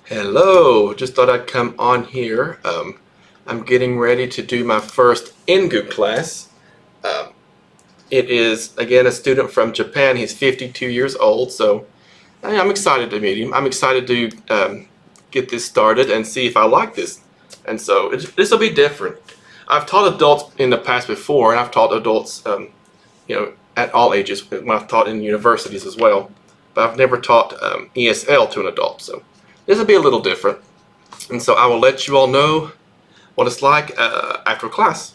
Hello, just thought I'd come on here. I'm getting ready to do my first Engoo class. Um, it is, again, a student from Japan. He's 52 years old, so I'm excited to meet him. I'm excited to get this started and see if I like this. And so this will be different. I've taught adults in the past before, and I've taught adults, at all ages when I've taught in universities as well. But I've never taught ESL to an adult, so this will be a little different. And so I will let you all know what it's like after class.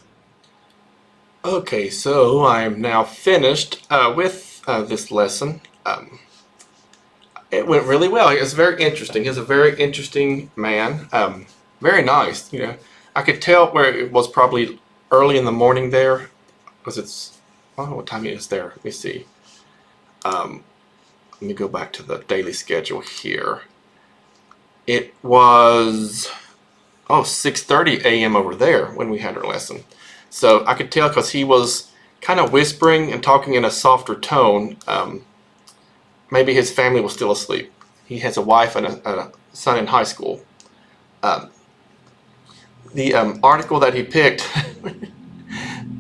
Okay, so I am now finished with this lesson. It went really well. It's very interesting. He's a very interesting man. Very nice. I could tell where it was probably early in the morning there, because it's, I don't know what time it is there. Let me see. Let me go back to the daily schedule here. It was 6:30 a.m. over there when we had our lesson. So I could tell because he was kind of whispering and talking in a softer tone. Maybe his family was still asleep. He has a wife and a son in high school. The article that he picked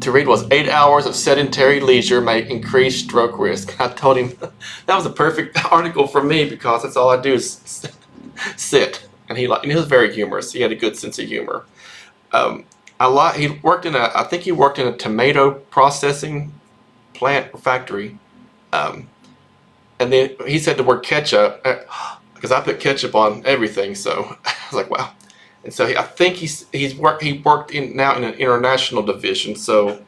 to read was 8 hours of sedentary leisure may increase stroke risk. I told him that was a perfect article for me because that's all I do is sit. And he was very humorous. He had a good sense of humor. He worked in I think he worked in a tomato processing plant or factory. And then he said the word ketchup because I put ketchup on everything. So I was like, wow. And so I think he worked now in an international division. So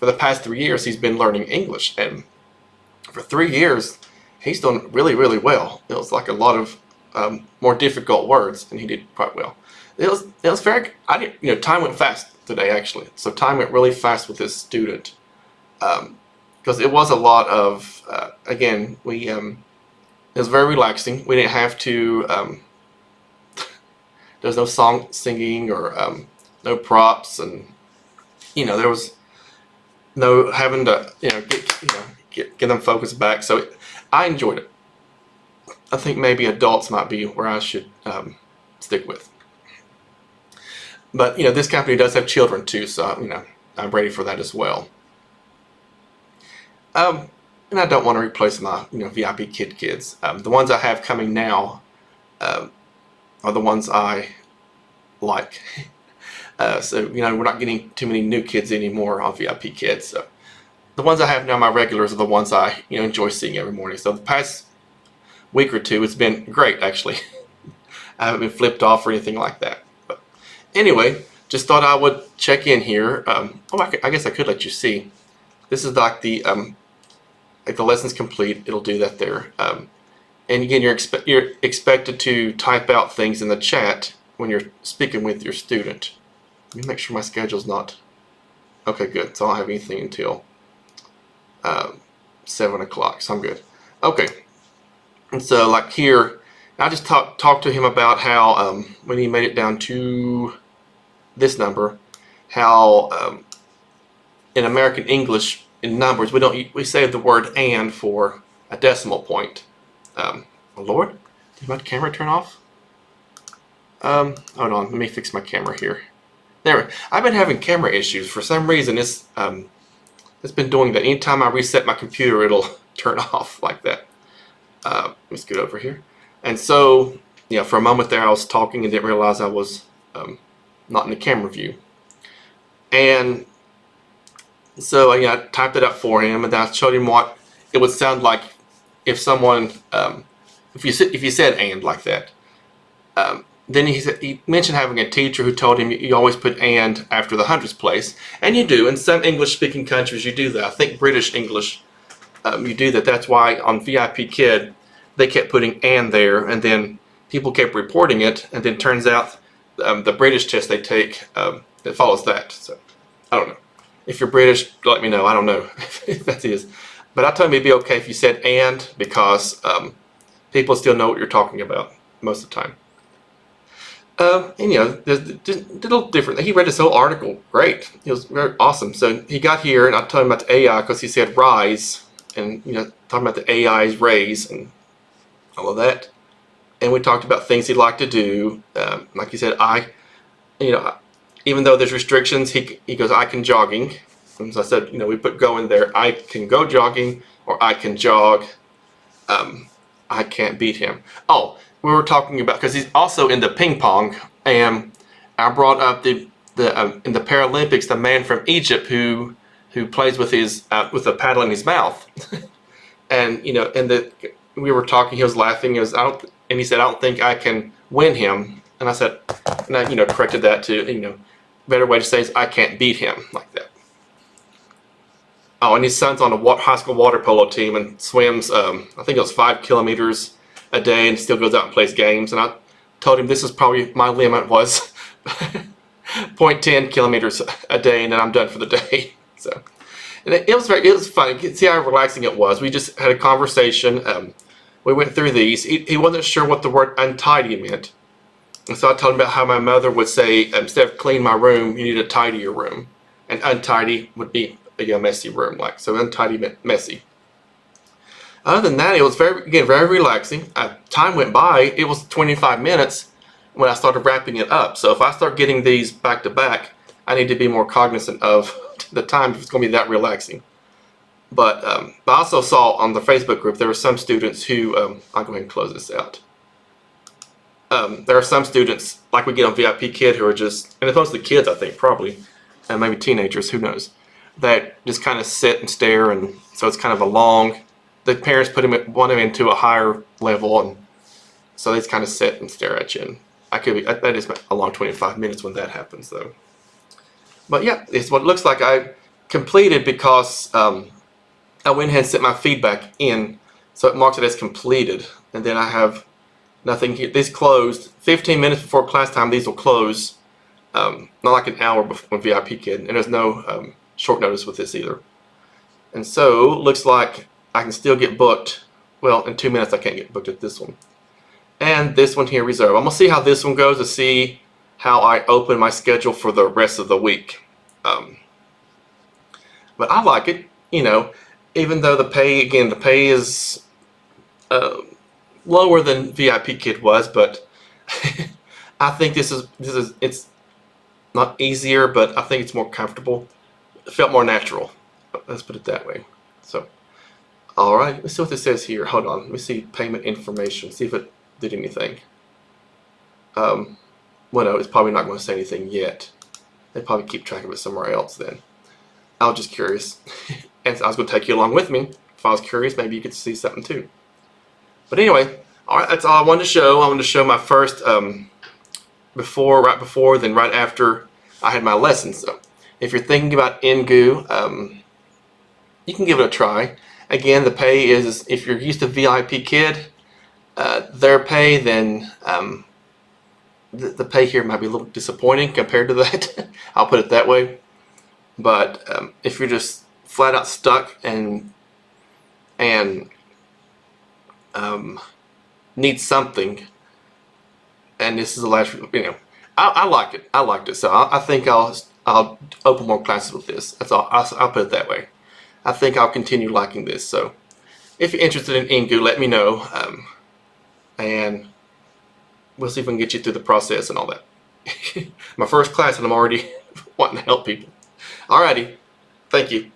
for the past 3 years, he's been learning English, and for 3 years, he's done really, really well. It was like a lot of more difficult words, and he did quite well. It was very. Time went fast today actually. So time went really fast with this student, because it was a lot of. Again, it was very relaxing. We didn't have to. There was no song singing or no props, and there was no having to get them focused back. So I enjoyed it. I think maybe adults might be where I should stick with. But this company does have children too, so I'm ready for that as well. And I don't want to replace my VIP kids. The ones I have coming now are the ones I like. So we're not getting too many new kids anymore on VIP kids. So the ones I have now, my regulars, are the ones I enjoy seeing every morning. So the past week or two, it's been great actually. I haven't been flipped off or anything like that. But anyway, just thought I would check in here. I guess I could let you see. This is like the lesson's complete. It'll do that there. And again, you're expected to type out things in the chat when you're speaking with your student. Let me make sure my schedule's not. Okay, good. So I don't have anything until 7 o'clock. So I'm good. Okay. And so, like here, I just talked to him about how when he made it down to this number, how in American English in numbers we save the word and for a decimal point. Oh Lord, did my camera turn off? Hold on, let me fix my camera here. There, I've been having camera issues for some reason. It's been doing that. Anytime I reset my computer, it'll turn off like that. Let's get over here. And so, for a moment there, I was talking and didn't realize I was not in the camera view. And so, I typed it up for him, and then I showed him what it would sound like if someone, if you said "and" like that. Then he mentioned having a teacher who told him you always put "and" after the hundredths place, and you do. In some English-speaking countries, you do that. I think British English, you do that. That's why on VIP Kid, they kept putting "and" there, and then people kept reporting it, and then turns out the British test they take that follows that. So I don't know. If you're British, let me know. I don't know if that is. But I told him it'd be okay if you said "and" because people still know what you're talking about most of the time. And there's just a little different. He read this whole article. Great. It was very awesome. So he got here, and I told him about the AI because he said rise, and talking about the AI's raise and all of that. and we talked about things he'd like to do. Like he said, even though there's restrictions, he goes, I can jogging. And so I said, we put go in there. I can go jogging, or I can jog. I can't beat him. Oh, we were talking about, because he's also into ping pong, and I brought up in the Paralympics, the man from Egypt who plays with with a paddle in his mouth. And we were talking, he was laughing, and he said, I don't think I can win him. And I said, and I corrected that to, better way to say is I can't beat him, like that. Oh, and his son's on a high school water polo team and swims, I think it was 5 kilometers a day, and still goes out and plays games. And I told him this is probably my limit was 0.10 kilometers a day, and then I'm done for the day. So, and it was funny. You can see how relaxing it was. We just had a conversation. We went through these. He wasn't sure what the word untidy meant. And so I told him about how my mother would say, instead of clean my room, you need to tidy your room. And untidy would be a messy room, so untidy meant messy. Other than that, it was very relaxing. Time went by. It was 25 minutes when I started wrapping it up. So if I start getting these back to back, I need to be more cognizant of the time if it's going to be that relaxing. But I also saw on the Facebook group there were some students who, I'll go ahead and close this out. There are some students, like we get on VIP Kid, who are just, and it's mostly kids I think probably, and maybe teenagers, who knows, that just kind of sit and stare, and so it's kind of the parents want them into a higher level, and so they just kind of sit and stare at you. And that is a long 25 minutes when that happens though. But yeah, it's what it looks like I completed, because I went ahead and set my feedback in, so it marks it as completed, and then I have nothing here. These closed 15 minutes before class time. These will close, not like an hour before VIP Kid, and there's no short notice with this either. And so looks like I can still get booked. Well, in 2 minutes I can't get booked at this one, and this one here reserved. I'm gonna see how this one goes to see how I open my schedule for the rest of the week. But I like it, even though the pay is lower than VIP Kid was, but I think it's not easier, but I think it's more comfortable. It felt more natural. Let's put it that way. So, all right, let's see what this says here. Hold on, let me see payment information. See if it did anything. Well, no, it's probably not going to say anything yet. They probably keep track of it somewhere else then. I was just curious. And I was going to take you along with me. If I was curious, maybe you could see something too. But anyway, all right, that's all I wanted to show. I wanted to show my first right before, then right after I had my lesson. So if you're thinking about Engoo, you can give it a try. Again, the pay is, if you're used to VIP Kid, their pay, then the pay here might be a little disappointing compared to that. I'll put it that way. But if you're just flat out stuck and need something, and this is the last, I like it. I liked it, so I think I'll open more classes with this. That's all. I'll put it that way. I think I'll continue liking this. So if you're interested in Engoo, let me know, and we'll see if we can get you through the process and all that. My first class, and I'm already wanting to help people. Alrighty, thank you.